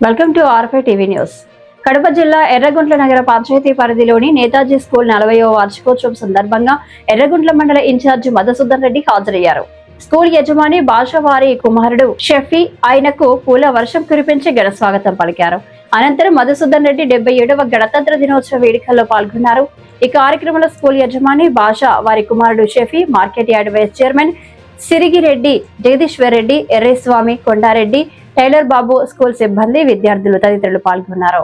Welcome to R5 TV news. Kadapa జిల్లా ఎర్రగుంట్ల నగర పంచాయతీ పరిధిలోని నేతాజీ స్కూల్ 40వ వార్షికోత్సవం సందర్భంగా ఎర్రగుంట్ల మండల ఇన్ఛార్జి మధుసూదన్ రెడ్డి హాజరయ్యారు. స్కూల్ యజమాని భాషా వారి కుమారుడు షఫీ ఆయనకు పూల వర్షం కురిపించి ఘన స్వాగతం పలికారు. అనంతరం మధుసూదన్ రెడ్డి 77వ గణతంత్ర దినోత్సవ వేడుకల్లో పాల్గొన్నారు. ఈ కార్యక్రమంలో స్కూల్ యజమాని భాషా వారి కుమారుడు Shafi, market yard vice chairman Sirigireddy, Jagadishwar Reddy, Erreswamy, Kondareddy, tailor Babu, school సిబ్బంది, విద్యార్థులు తదితరులు పాల్గొన్నారు.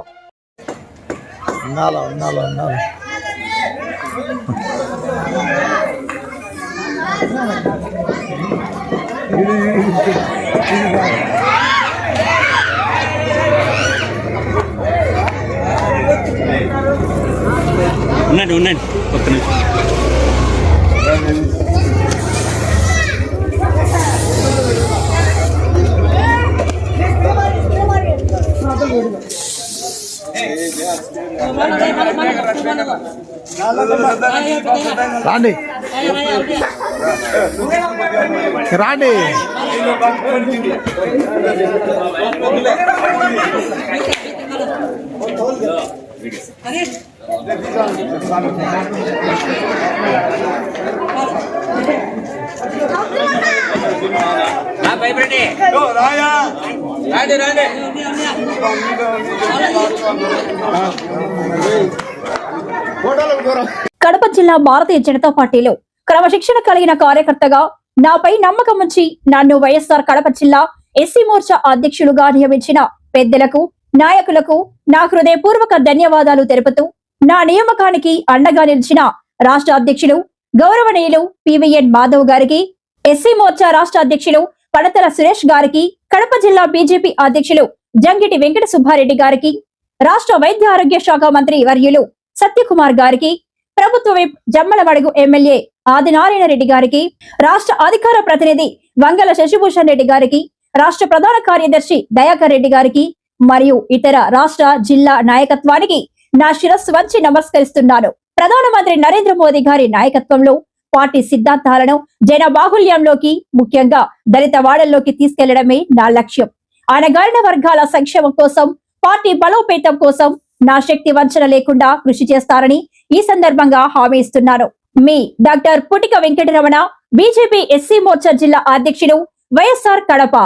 ఉండండి ఒక్క నిమిషం. రాండి రాండి కడప జిల్లా భారతీయ జనతా పార్టీలో క్రమశిక్షణ కలిగిన కార్యకర్తగా నాపై నమ్మకం ఉంచి నన్ను వైఎస్ఆర్ కడప జిల్లా ఎస్సీ మోర్చా అధ్యక్షులుగా నియమించిన పెద్దలకు, నాయకులకు నా హృదయపూర్వక ధన్యవాదాలు తెలుపుతూ, నా నియామకానికి అండగా నిలిచిన రాష్ట్ర అధ్యక్షులు గౌరవనీయులు పివిఎన్ మాధవ్ గారికి, ఎస్సీ మోర్చా రాష్ట్ర అధ్యక్షులు పడతల సురేష్ గారికి, కడప జిల్లా బీజేపీ అధ్యక్షులు జంగిటి వెంకట సుబ్బారెడ్డి గారికి, రాష్ట్ర వైద్య ఆరోగ్య శాఖ మంత్రి వర్యులు సత్యకుమార్ గారికి, ప్రభుత్వ విప్ జమ్మలమడుగు ఎమ్మెల్యే ఆదినారాయణ రెడ్డి గారికి, రాష్ట్ర అధికార ప్రతినిధి వంగల శశిభూషణ్ రెడ్డి గారికి, రాష్ట్ర ప్రధాన కార్యదర్శి దయాకర్ రెడ్డి గారికి మరియు ఇతర రాష్ట్ర జిల్లా నాయకత్వానికి నా శిరస్సు వంచి నమస్కరిస్తున్నాను. ప్రధానమంత్రి నరేంద్ర మోదీ గారి నాయకత్వంలో పార్టీ సిద్ధాంతాలను జన బాహుళ్యంలోకి, ముఖ్యంగా దళిత వాడల్లోకి తీసుకెళ్లడమే నా లక్ష్యం. అణగారిన వర్గాల సంక్షేమం కోసం, పార్టీ బలోపేతం కోసం నా శక్తి వంచన లేకుండా కృషి చేస్తారని ఈ సందర్భంగా హామీ ఇస్తున్నాను. మీ doctor Putika Venkataramana, BJP SC Morcha జిల్లా అధ్యక్షుడు, వైఎస్ఆర్ కడప.